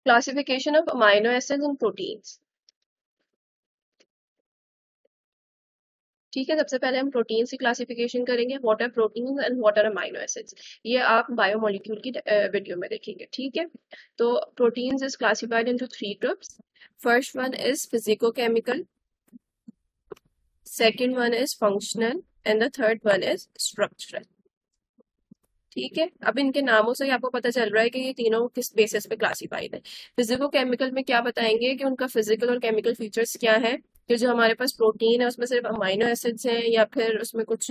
Classification of amino acids and proteins. ठीक है, सबसे पहले हम प्रोटीन्स की क्लासिफिकेशन करेंगे, what are proteins and what are amino acids. ये आप बायोमोलिक्यूल की वीडियो में देखेंगे। ठीक है, तो proteins is classified into three groups. First one is physicochemical, second one is functional and the third one is structural. ठीक है, अब इनके नामों से ही आपको पता चल रहा है कि ये तीनों किस बेसिस पे क्लासिफाइड है। फिजिको केमिकल में क्या बताएंगे कि उनका फिजिकल और केमिकल फीचर्स क्या है, कि जो हमारे पास प्रोटीन है उसमें सिर्फ अमाइनो एसिड्स हैं या फिर उसमें कुछ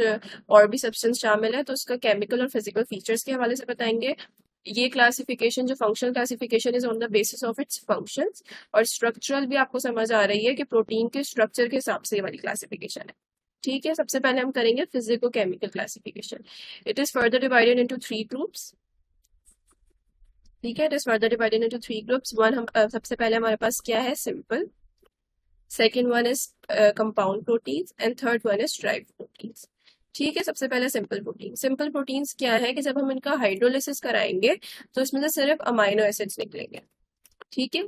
और भी सब्सटेंस शामिल है, तो उसका केमिकल और फिजिकल फीचर्स के हवाले से बताएंगे। ये क्लासिफिकेशन जो functional classification is on the basis of its functions, और स्ट्रक्चरल भी आपको समझ आ रही है कि प्रोटीन के स्ट्रक्चर के हिसाब से ये वाली क्लासिफिकेशन है। ठीक है, सबसे पहले हम करेंगे physico chemical classification. It is further divided into three groups. ठीक है, it is further divided into three groups. One हम सबसे पहले हमारे पास क्या है, simple, second one is compound proteins and third one is drive proteins. ठीक है, सबसे पहले सिंपल प्रोटीन। सिंपल प्रोटीन्स क्या है कि जब हम इनका हाइड्रोलिसिस कराएंगे तो इसमें से सिर्फ अमाइनो एसिड्स निकलेंगे। ठीक है,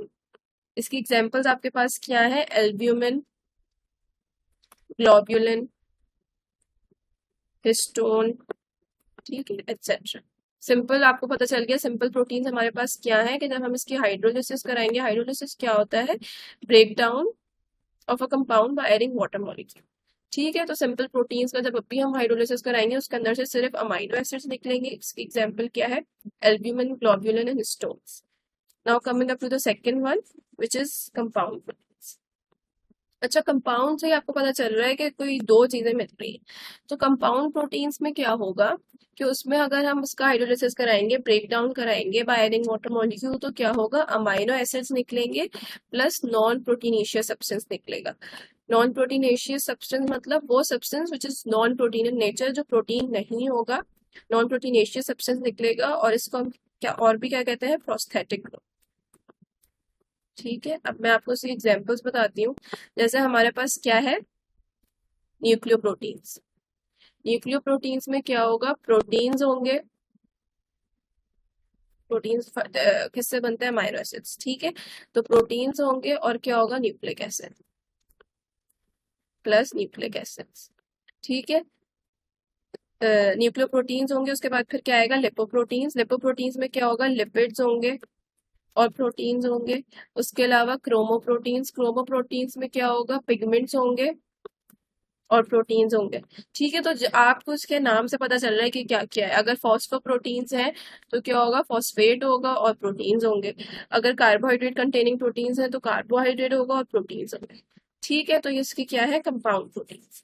इसकी एग्जांपल्स आपके पास क्या है, एल्ब्यूमिन, ग्लोब्यूलिन, हिस्टोन, ठीक है, एटसेट्रा। सिंपल आपको पता चल गया सिंपल प्रोटीन्स हमारे पास क्या है, कि जब हम इसकी हाइड्रोलिसिस कराएंगे, हाइड्रोलिसिस क्या होता है, break down of a compound by adding water molecule. ठीक है, तो सिंपल प्रोटीन्स का जब भी हम हाइड्रोलिसिस कराएंगे उसके अंदर से सिर्फ अमाइनो एसिड्स निकलेंगे। इसकी एग्जांपल क्या है, albumin, globulin and histones. Now coming up to the second one which is compound proteins. अच्छा, कंपाउंड से ही आपको पता चल रहा है कि कोई दो चीजें मिल रही है। तो कंपाउंड प्रोटीन्स में क्या होगा कि उसमें अगर हम उसका हाइड्रोलिसिस कराएंगे, ब्रेक डाउन कराएंगे बाय एडिंग वाटर मॉलिक्यूल, तो क्या होगा, अमाइनो एसिड्स निकलेंगे प्लस नॉन प्रोटीनेशियस सब्सटेंस निकलेगा। नॉन प्रोटीनेशियस सब्सटेंस मतलब वो substance which is non protein in nature, जो प्रोटीन नहीं होगा, नॉन प्रोटीनेशियस सब्सटेंस निकलेगा, और इसको हम क्या और भी क्या कहते हैं, प्रोस्थेटिक ग्रुप। ठीक है, अब मैं आपको इसकी एग्जांपल्स बताती हूँ। जैसे हमारे पास क्या है, न्यूक्लियोप्रोटीन्स। न्यूक्लियोप्रोटीन्स में क्या होगा, प्रोटीन्स होंगे, प्रोटीन्स किससे बनते हैं, अमाइनो एसिड्स। ठीक है, तो प्रोटीन्स होंगे और क्या होगा, nucleic acid plus nucleic acids. ठीक है, न्यूक्लियोप्रोटीन्स होंगे, उसके बाद फिर क्या आएगा, लिपोप्रोटीन्स। लिपोप्रोटीन्स में क्या होगा, लिपिड्स होंगे और प्रोटीन्स होंगे। उसके अलावा क्रोमोप्रोटीन्स, क्रोमोप्रोटीन्स में क्या होगा, पिगमेंट्स होंगे और प्रोटीन्स होंगे। ठीक है, तो आपको इसके नाम से पता चल रहा है कि क्या क्या है। अगर फॉस्फोप्रोटीन्स हैं तो क्या होगा, फॉस्फेट होगा और प्रोटीन्स होंगे। अगर कार्बोहाइड्रेट कंटेनिंग प्रोटीन्स हैं तो कार्बोहाइड्रेट होगा और प्रोटीन्स होंगे। ठीक है, तो इसकी क्या है, compound proteins.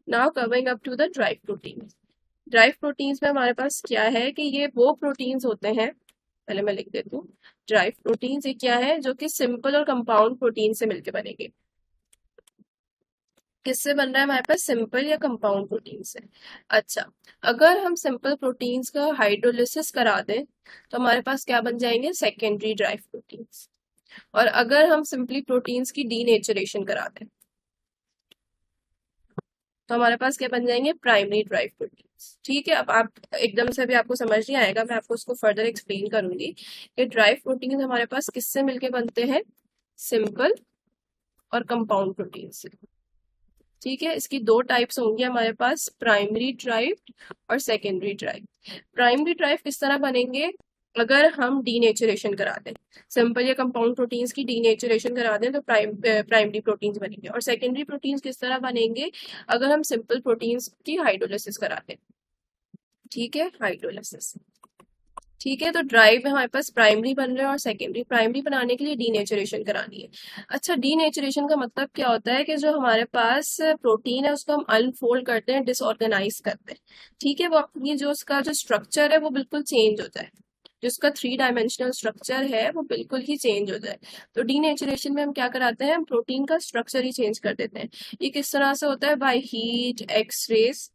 Now coming up to the derived proteins. Derived proteins में हमारे पास क्या है कि ये वो प्रोटीन्स होते हैं, पहले मैं लिख देती हूँ। ड्राई प्रोटीन्स ये क्या है, जो कि सिंपल और कंपाउंड प्रोटीन से मिलकर बनेंगे। किससे बन रहा है हमारे पास, सिंपल या कंपाउंड प्रोटीन से। अच्छा, अगर हम सिंपल प्रोटीन्स का हाइड्रोलिसिस करा दें तो हमारे पास क्या बन जाएंगे, सेकेंडरी ड्राई प्रोटीन्स। और अगर हम सिंपली प्रोटीन्स की डीनेचुरेशन करा दें तो हमारे पास क्या बन जाएंगे, प्राइमरी ड्राई प्रोटीन्स। ठीक है, अब आप एकदम से भी आपको समझ नहीं आएगा, मैं आपको उसको फर्दर एक्सप्लेन करूंगी कि ड्राई प्रोटीन्स हमारे पास किससे मिलके बनते हैं, सिंपल और कंपाउंड प्रोटीन से। ठीक है, इसकी दो टाइप्स होंगी हमारे पास, प्राइमरी ड्राइव और सेकेंडरी ड्राइव। प्राइमरी ड्राइव किस तरह बनेंगे, अगर हम डीनेचुरेशन करा दें, सिंपल या कंपाउंड प्रोटीन्स की डीनेचुरेशन करा दें तो प्राइमरी प्रोटीन्स बनेंगे। और सेकेंडरी प्रोटीन्स किस तरह बनेंगे, अगर हम सिंपल प्रोटीन्स की हाइड्रोलिसिस करा दें। ठीक है, हाइड्रोलिसिस। ठीक है, तो ड्राइव में हमारे पास प्राइमरी बन रहे हैं और सेकेंडरी। प्राइमरी बनाने के लिए डीनेचुरेशन करानी है। अच्छा, डीनेचुरेशन का मतलब क्या होता है कि जो हमारे पास प्रोटीन है उसको हम अनफोल्ड करते हैं, डिसऑर्गेनाइज करते हैं। ठीक है, वो अपनी जो उसका जो स्ट्रक्चर है वो बिल्कुल चेंज हो जाए, जिसका थ्री डायमेंशनल स्ट्रक्चर है वो बिल्कुल ही चेंज हो जाए। तो डीनेचुरेशन में हम क्या कराते हैं, हम प्रोटीन का स्ट्रक्चर ही चेंज कर देते हैं। ये किस तरह से होता है, बाय हीट, एक्स रेज।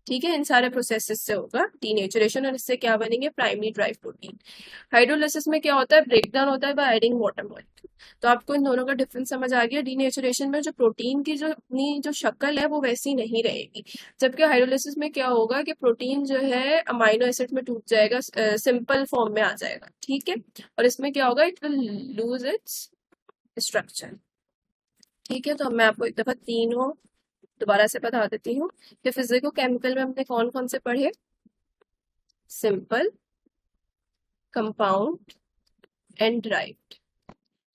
ठीक है, इन सारे प्रोसेसेस से होगा डीनेचुरेशन और इससे क्या बनेंगे प्राइमरी ड्राई प्रोटीन। हाइड्रोलिसिस में क्या होता है, ब्रेकडाउन होता है बाय एडिंग वाटर मॉलिक्यूल। तो आपको इन दोनों का डिफरेंस समझ आ गया। डीनेचुरेशन में जो प्रोटीन की जो अपनी जो शक्ल है वो वैसी नहीं रहेगी, जबकि हाइड्रोलिसिस में क्या होगा कि प्रोटीन जो है अमाइनो एसिड में टूट जाएगा, सिंपल फॉर्म में आ जाएगा। ठीक है, और इसमें क्या होगा, it will lose its structure. ठीक है, तो अब मैं आपको एक दफा तीनों दोबारा से बता देती हूँ कि फिजिको केमिकल में हमने कौन कौन से पढ़े, सिंपल, कंपाउंड एंड ड्राइव्ड।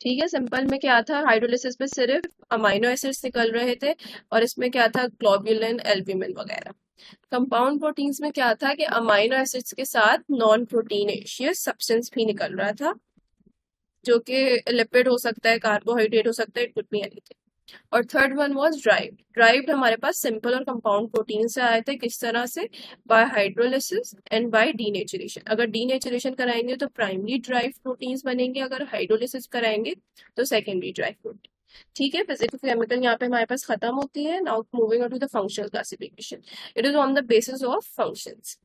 ठीक है, सिंपल में क्या था, हाइड्रोलिसिस में सिर्फ अमाइनो एसिड्स निकल रहे थे और इसमें क्या था, ग्लोब्यूलिन, एल्ब्यूमिन वगैरह। कंपाउंड प्रोटीन्स में क्या था कि अमाइनो एसिड्स के साथ नॉन प्रोटीनेशियस सब्सटेंस भी निकल रहा था, जो कि लिपिड हो सकता है, कार्बोहाइड्रेट हो सकता है, इट कुड बी एनीथिंग। और third one was derived. Derived हमारे पास सिंपल और कंपाउंड प्रोटीन से आए थे, किस तरह से, by hydrolysis and by denaturation. अगर डीनेचुरेशन कराएंगे तो प्राइमरी ड्राइव प्रोटीन्स बनेंगे, अगर हाइड्रोलिसिस कराएंगे तो सेकेंडरी ड्राइव प्रोटीन। ठीक है, फिजिकल केमिकल यहाँ पे हमारे पास खत्म होती है। Now moving on to the functional classification, it is on the basis of functions.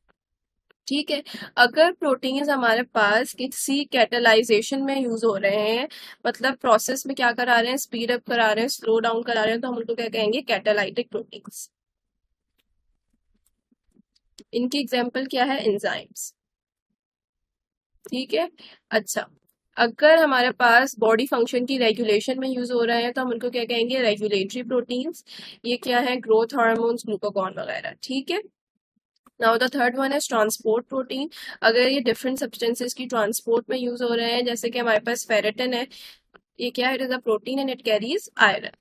ठीक है, अगर प्रोटीन्स हमारे पास किसी कैटलाइजेशन में यूज हो रहे हैं, मतलब प्रोसेस में क्या करा रहे हैं, स्पीड अप करा रहे हैं, स्लो डाउन करा रहे हैं, तो हम उनको क्या कहेंगे, कैटालाइटिक प्रोटीन्स। इनकी एग्जांपल क्या है, एंजाइम्स। ठीक है, अच्छा, अगर हमारे पास बॉडी फंक्शन की रेगुलेशन में यूज हो रहे हैं तो हम उनको क्या कहेंगे, रेगुलेटरी प्रोटीन्स। ये क्या है, ग्रोथ हार्मोन्स, ग्लूकागॉन वगैरह। ठीक है, नाउ द थर्ड वन है ट्रांसपोर्ट प्रोटीन। अगर ये डिफरेंट सब्सटेंसेस की ट्रांसपोर्ट में यूज हो रहे हैं, जैसे कि हमारे पास फेरेटिन है, ये क्या है, it is a protein and it carries iron,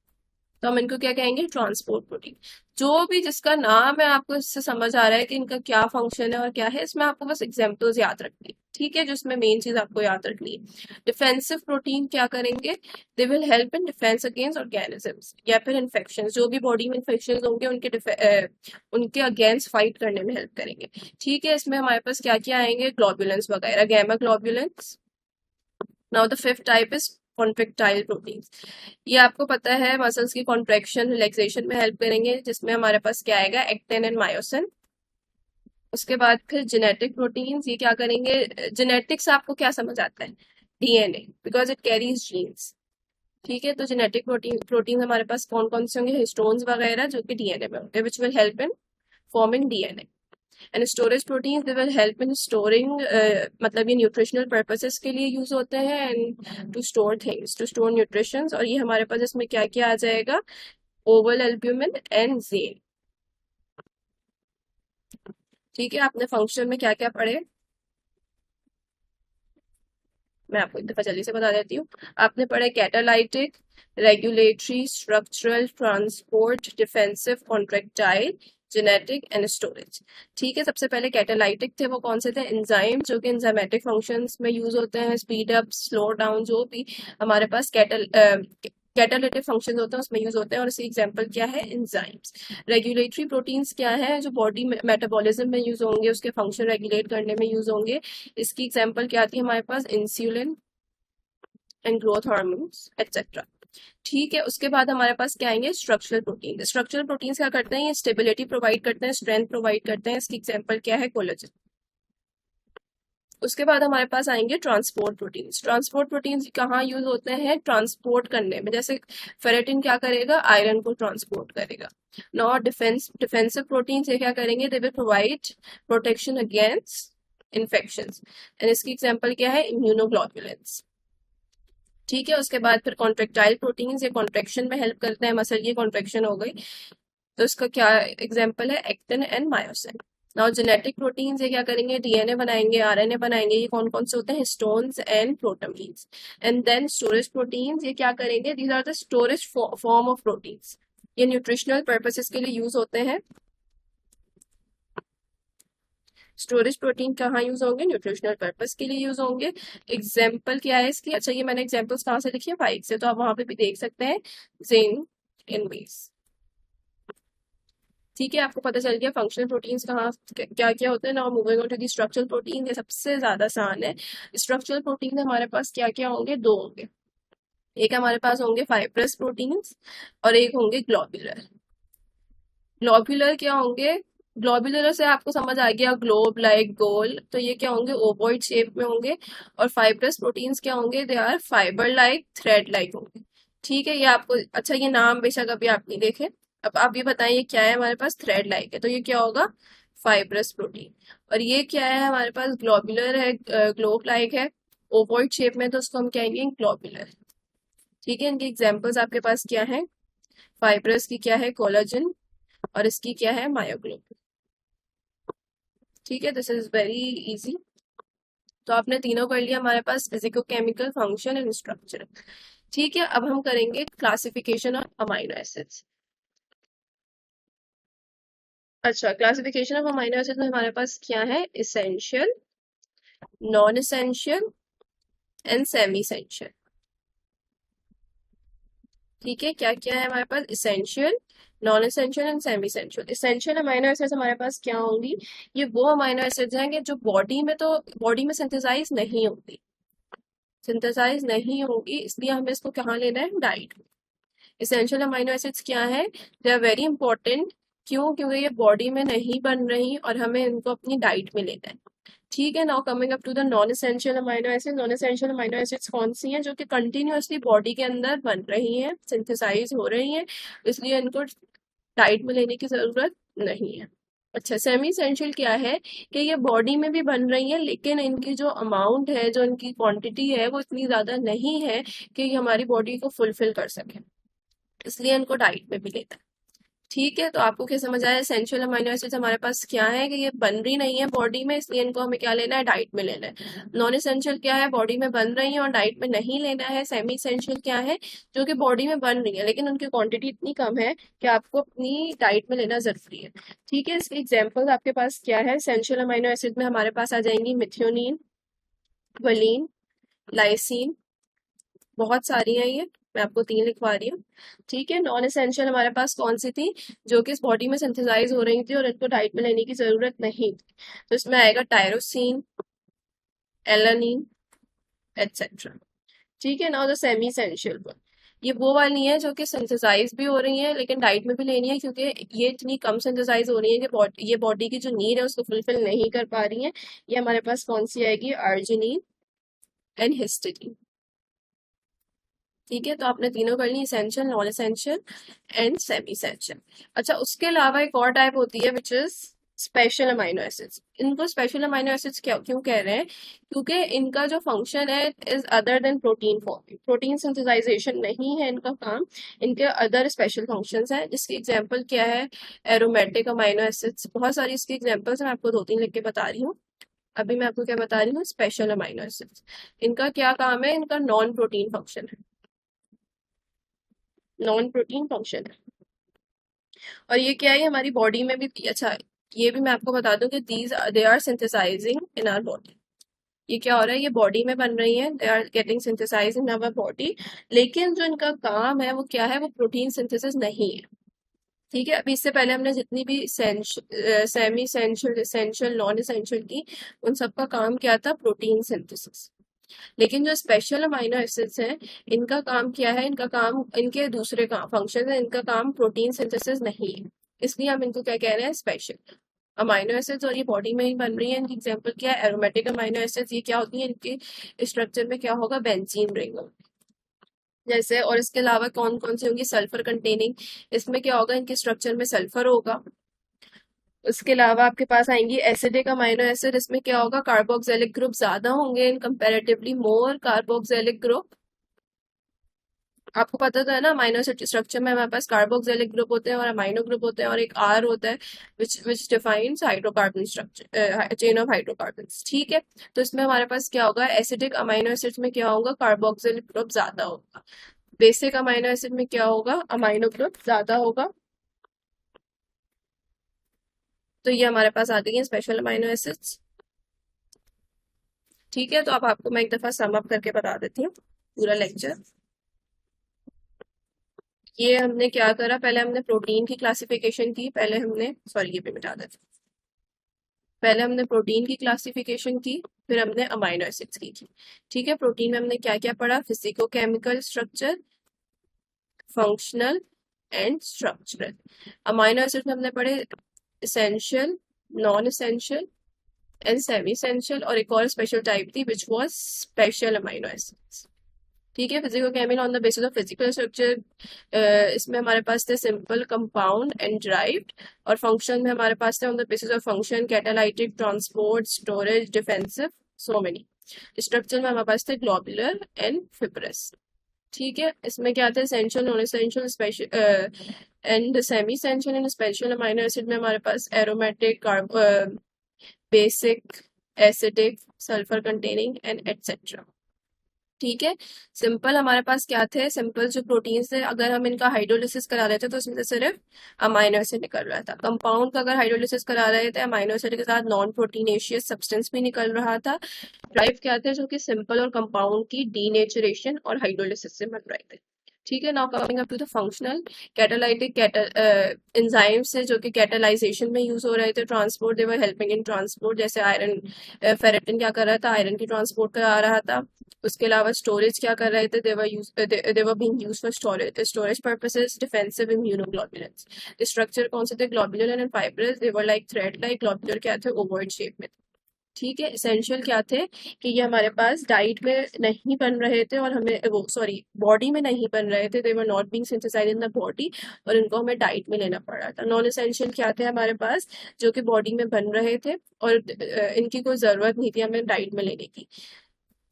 तो हम इनको क्या कहेंगे, ट्रांसपोर्ट प्रोटीन। जो भी जिसका नाम है आपको इससे समझ आ रहा है कि इनका क्या फंक्शन है और क्या है, इसमें आपको बस एग्जांपल्स याद रखनी है। ठीक है, जिसमें मेन चीज आपको याद रखनी है, डिफेंसिव प्रोटीन क्या करेंगे, दे will help in defence against organisms या फिर इन्फेक्शन। जो भी बॉडी में इन्फेक्शन होंगे उनके अगेंस्ट फाइट करने में हेल्प करेंगे। ठीक है, इसमें हमारे पास क्या क्या आएंगे, ग्लोबुलेंस वगैरह, gamma globulins. Now the fifth type is contractile proteins. ये आपको पता है मसल्स की कॉन्ट्रेक्शन रिलैक्सेशन में हेल्प करेंगे, जिसमें हमारे पास क्या आएगा, एक्टिन एंड मायोसिन। उसके बाद फिर जेनेटिक प्रोटीन्स, ये क्या करेंगे, जेनेटिक्स आपको क्या समझ आता है, DNA, because it carries genes. ठीक है, तो जेनेटिक प्रोटीन हमारे पास कौन कौन से होंगे, हिस्टोन्स वगैरह, जो कि डीएनए में होंगे, which will help in forming DNA. And storage protein, they will help in storing, मतलब ये न्यूट्रिशनल पर्पसेस के लिए यूज होते हैं, and to store things, to store nutritions. और ये हमारे पास इसमें क्या क्या आ जाएगा, ओवल एल्ब्यूमिन एंड जेन। ठीक है, आपने फंक्शन में क्या क्या पढ़े, मैं आपको एक दफा जल्दी से बता देती हूँ। आपने पढ़े catalytic, regulatory, structural, transport, defensive, contractile, genetic and storage. ठीक है, सबसे पहले कैटालाइटिक थे, वो कौन से थे, एंजाइम, जो कि एंजाइमेटिक फंक्शंस में यूज होते हैं, स्पीड अप, स्लो डाउन, जो भी हमारे पास कैटालिटिक फंक्शन होते हैं उसमें यूज होते हैं, और इसकी एग्जांपल क्या है, एंजाइम्स। रेगुलेटरी प्रोटीन्स क्या है, जो बॉडी मेटाबॉलिज्म में यूज होंगे, उसके फंक्शन रेगुलेट करने में यूज होंगे। इसकी एग्जांपल क्या आती है हमारे पास, insulin and growth hormones etcetera. ठीक है, उसके बाद हमारे पास क्या आएंगे, स्ट्रक्चरल प्रोटीन। स्ट्रक्चरल प्रोटीन क्या करते हैं, ये स्टेबिलिटी प्रोवाइड करते हैं, स्ट्रेंथ प्रोवाइड करते हैं। इसकी एग्जांपल क्या है, कोलेजन। उसके बाद हमारे पास आएंगे ट्रांसपोर्ट प्रोटीन्स। ट्रांसपोर्ट प्रोटीन्स कहाँ यूज होते हैं, ट्रांसपोर्ट करने में, जैसे फेरेटिन क्या करेगा, आयरन को ट्रांसपोर्ट करेगा। नॉट डिफेंसिव प्रोटीन्स, ये क्या करेंगे, they will provide protection against infections, and इसकी एग्जांपल क्या है, इम्यूनोग्लोबुलेंस। ठीक है, उसके बाद फिर कॉन्ट्रेक्टाइल प्रोटीन्स, ये कॉन्ट्रेक्शन में हेल्प करते हैं, मसल की कॉन्ट्रेक्शन हो गई, तो इसका क्या एग्जांपल है, actin and myosin. Now genetic proteins, ये क्या करेंगे, डीएनए बनाएंगे, आरएनए बनाएंगे। ये कौन कौन से होते हैं, histones and proteins. And then storage proteins, ये क्या करेंगे, these are the storage form of proteins, ये न्यूट्रिशनल पर्पसेस के लिए यूज होते हैं। स्टोरेज प्रोटीन कहाँ यूज होंगे, न्यूट्रिशनल पर्पस के लिए यूज होंगे। एग्जाम्पल क्या है इसकी, अच्छा ये मैंने एग्जाम्पल्स कहाँ से लिखी है, फाइव से, तो आप वहां पे भी देख सकते हैं, जिंक, इनवेस। ठीक है, आपको पता चल गया फंक्शनल प्रोटीन्स कहाँ क्या क्या होते हैं। Now moving on to the structural protein, ये सबसे ज्यादा आसान है। स्ट्रक्चरल प्रोटीन हमारे पास क्या क्या होंगे, दो होंगे, एक हमारे पास होंगे फाइब्रस प्रोटीन्स और एक होंगे ग्लोब्यूलर। ग्लोब्यूलर क्या होंगे, ग्लोबुलर से आपको समझ आ गया, ग्लोब लाइक गोल, तो ये क्या होंगे, ओवॉइड शेप में होंगे। और फाइब्रस प्रोटीन्स क्या होंगे, they are fibre like, thread like होंगे। ठीक है, ये आपको अच्छा, ये नाम बेशक अभी आप नहीं देखे। अब आप ये बताएं, ये क्या है हमारे पास, थ्रेड लाइक है, तो ये क्या होगा, फाइब्रस प्रोटीन। और ये क्या है हमारे पास, ग्लोबुलर है, ग्लोब लाइक है, ओवॉइड शेप में, तो उसको हम कहेंगे ग्लोबुलर। ठीक है, इनके एग्जाम्पल्स आपके पास क्या है, फाइब्रस की क्या है, कोलाजन, और इसकी क्या है, मायोग्लोबिन। ठीक है, दिस इज वेरी इजी। तो आपने तीनों कर लिया हमारे पास, physico chemical, function and structure. ठीक है, अब हम करेंगे क्लासिफिकेशन ऑफ अमाइनो एसिड्स। अच्छा, क्लासिफिकेशन ऑफ अमाइनो एसिड में हमारे पास क्या है, essential, non essential and semi essential. ठीक है, क्या क्या है हमारे पास, essential, non essential and semi essential. Essential amino acids हमारे पास क्या होंगी, ये वो अमाइनो एसिड्स हैं कि जो बॉडी में सिंथेसाइज नहीं होती, सिंथेसाइज नहीं होगी, इसलिए हमें इसको कहाँ लेना है, डाइट। इसेंशियल अमाइनो एसिड्स क्या है, दे आर वेरी इंपॉर्टेंट। क्यों, क्योंकि ये बॉडी में नहीं बन रही और हमें इनको अपनी डाइट में लेना है। ठीक है, now coming up to the non essential amino acid. Non essential amino acids कौन सी हैं, जो कि कंटिन्यूअसली बॉडी के अंदर बन रही हैं, सिंथेसाइज हो रही हैं, इसलिए इनको डाइट में लेने की जरूरत नहीं है। अच्छा, सेमी इसेंशियल क्या है, कि ये बॉडी में भी बन रही है, लेकिन इनकी जो अमाउंट है, जो इनकी क्वांटिटी है, वो इतनी ज्यादा नहीं है कि ये हमारी बॉडी को फुलफिल कर सके, इसलिए इनको डाइट में भी लेता है। ठीक है, तो आपको क्या समझ आया, एसेंशियल अमाइनो एसिड्स हमारे पास क्या है, कि ये बन रही नहीं है बॉडी में, इसलिए इनको हमें क्या लेना है, डाइट में लेना है। नॉन एसेंशियल क्या है, बॉडी में बन रही है और डाइट में नहीं लेना है। सेमी एसेंशियल क्या है, जो कि बॉडी में बन रही है लेकिन उनकी क्वांटिटी इतनी कम है कि आपको अपनी डाइट में लेना जरूरी है। ठीक है, इसके एग्जाम्पल आपके पास क्या है, एसेंशियल अमाइनो एसिड में हमारे पास आ जाएंगी मिथ्योनीन, वलीन, लाइसिन, बहुत सारी हैं ये, मैं आपको 3 लिखवा रही हूँ। ठीक है, नॉन एसेंशियल हमारे पास कौन सी थी, जो कि इस बॉडी में सिंथेसाइज हो रही थी और इनको डाइट में लेने की जरूरत नहीं थी, तो इसमें आएगा टायरोसिन, एलानिन, एटसेट्रा। ठीक है, now the semi essential one, ये वो वाली है जो कि सिंथेसाइज भी हो रही है लेकिन डाइट में भी लेनी है, क्योंकि ये इतनी कम सिंथेसाइज हो रही है कि ये बॉडी की जो नीड है उसको फुलफिल नहीं कर पा रही है। ये हमारे पास कौन सी आएगी, अर्जिनिन एंड हिस्टिडीन। ठीक है, तो आपने तीनों कर ली, essential, non essential and semi essential. अच्छा, उसके अलावा एक और टाइप होती है which is special amino acids. इनको स्पेशल अमाइनो एसिड्स क्यों कह रहे हैं, क्योंकि इनका जो फंक्शन है is other than protein forming, protein synthesization नहीं है इनका काम, इनके अदर स्पेशल फंक्शंस हैं। जिसकी एग्जांपल क्या है, एरोमेटिक अमाइनो एसिड्स, बहुत सारी इसकी एग्जांपल्स मैं आपको 2-3 लिख के बता रही हूँ। अभी मैं आपको क्या बता रही हूँ, स्पेशल अमाइनो एसिड्स, इनका क्या काम है, इनका नॉन प्रोटीन फंक्शन है, नॉन प्रोटीन फंक्शन है। और ये क्या है, हमारी बॉडी में भी, अच्छा ये भी मैं आपको बता दूं कि these they are synthesising in our body. ये क्या हो रहा है, ये बॉडी में बन रही है, they are getting synthesise in our body, लेकिन जो इनका काम है वो क्या है, वो प्रोटीन सिंथेसिस नहीं है। ठीक है, अभी इससे पहले हमने जितनी भी semi essential, essential, non essential की, उन सबका काम क्या था, प्रोटीन सिंथेसिस। लेकिन जो स्पेशल अमाइनो एसिड्स हैं, इनका काम क्या है, इनका काम, इनके दूसरे काम फंक्शन है, इनका काम प्रोटीन सिंथेसिस नहीं है, इसलिए हम इनको क्या कह रहे हैं, स्पेशल अमाइनो एसिड्स। और ये बॉडी में ही बन रही है। इनकी एग्जांपल क्या है, एरोमेटिक अमाइनो एसिड्स, ये क्या होती है, इनके स्ट्रक्चर में क्या होगा, बेंजीन रिंग होगी जैसे। और इसके अलावा कौन कौन सी होंगी, सल्फर कंटेनिंग, इसमें क्या होगा, इनके स्ट्रक्चर में सल्फर होगा। उसके अलावा आपके पास आएंगी एसिडिक अमाइनो एसिड, इसमें क्या होगा, कार्बोक्सिलिक ग्रुप ज्यादा होंगे इन कंपैरेटिवली मोर कार्बोक्सिलिक ग्रुप। आपको पता तो है ना, अमाइनो एसिड स्ट्रक्चर में हमारे पास कार्बोक्सिलिक ग्रुप होते हैं और अमाइनो ग्रुप होते हैं, और एक आर होता है which defines hydrocarbon structure, chain of hydrocarbons. ठीक है, तो इसमें हमारे पास क्या होगा, एसिडिक अमाइनो एसिड्स में क्या होगा, कार्बोक्सिलिक ग्रुप ज्यादा होगा। बेसिक अमाइनो एसिड में क्या होगा, अमाइनो ग्रुप ज्यादा होगा। तो ये हमारे पास आ गई है स्पेशल अमाइनो एसिड्स। ठीक है, तो अब आपको मैं एक दफा सम अप करके बता देती हूँ पूरा लेक्चर। ये हमने क्या करा, पहले हमने प्रोटीन की क्लासिफिकेशन की, पहले हमने, सॉरी ये भी मिटा देते, पहले हमने प्रोटीन की क्लासिफिकेशन की, फिर हमने अमाइनो एसिड्स की थी। ठीक है, प्रोटीन में हमने क्या क्या पढ़ा, physico chemical structure, functional and structural. Amino acid में हमने पढ़े essential, non essential and semi essential, और एक और स्पेशल टाइप थी which was special amino acids. ठीक है, physico chemical on the basis of physical structure, इसमें हमारे पास थे सिंपल, कंपाउंड एंड ड्राइव्ड, और फंक्शन में हमारे पास थे on the basis of function, catalytic, transport, storage, defensive, so many. Structure में हमारे पास थे ग्लोबुलर एंड फिब्रस। ठीक है, इसमें क्या था, essential, non essential, special and semi essential and special amino acid में हमारे पास aromatic, basic, acidic, sulphur containing and etcetera. ठीक है, सिंपल हमारे पास क्या थे, सिंपल जो प्रोटीन्स थे, अगर हम इनका हाइड्रोलिसिस करा रहे थे तो उसमें से सिर्फ अमाइनो एसिड निकल रहा था। कंपाउंड का अगर हाइड्रोलिसिस करा रहे थे अमाइनो एसिड के साथ नॉन प्रोटीनेशियस सब्सटेंस भी निकल रहा था। ड्राइव क्या थे, जो कि सिंपल और कंपाउंड की डीनेचुरेशन और हाइड्रोलिसिस से बन रहे थे। ठीक है, now coming up to the functional, catalytic enzyme से जो कि कैटालाइजेशन में यूज हो रहे थे, transport, they were helping in transport, जैसे आयरन, फेरेटिन क्या कर रहा था, आयरन की ट्रांसपोर्ट करा रहा था। उसके अलावा स्टोरेज क्या कर रहे थे, they were being used for storage purposes, defensive, immunoglobulins. Structure कौन से थे, globular and fibrous, they were like thread like, globular क्या थे, ओवॉइड शेप में। ठीक है, एसेंशियल क्या थे कि ये हमारे पास डाइट में नहीं बन रहे थे, और हमें वो सॉरी बॉडी में नहीं बन रहे थे, they were not being synthesized in the body, और इनको हमें डाइट में लेना पड़ रहा था। नॉन एसेंशियल क्या थे हमारे पास, जो कि बॉडी में बन रहे थे और इनकी कोई जरूरत नहीं थी हमें डाइट में लेने की।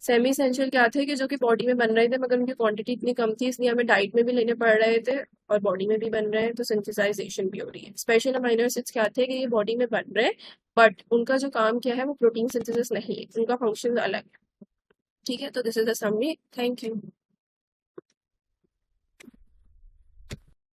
सेमी एसेंशियल क्या थे कि जो कि बॉडी में बन रहे थे मगर उनकी क्वांटिटी इतनी कम थी, इसलिए हमें डाइट में भी लेने पड़ रहे थे और बॉडी में भी बन रहे हैं, तो सिंथेसाइजेशन भी हो रही है। स्पेशल अमाइनो एसिड्स क्या थे कि ये बॉडी में बन रहे हैं बट उनका जो काम क्या है वो प्रोटीन सिंथेसिस नहीं है, उनका फंक्शन अलग है। ठीक है, तो this is the summary, thank you.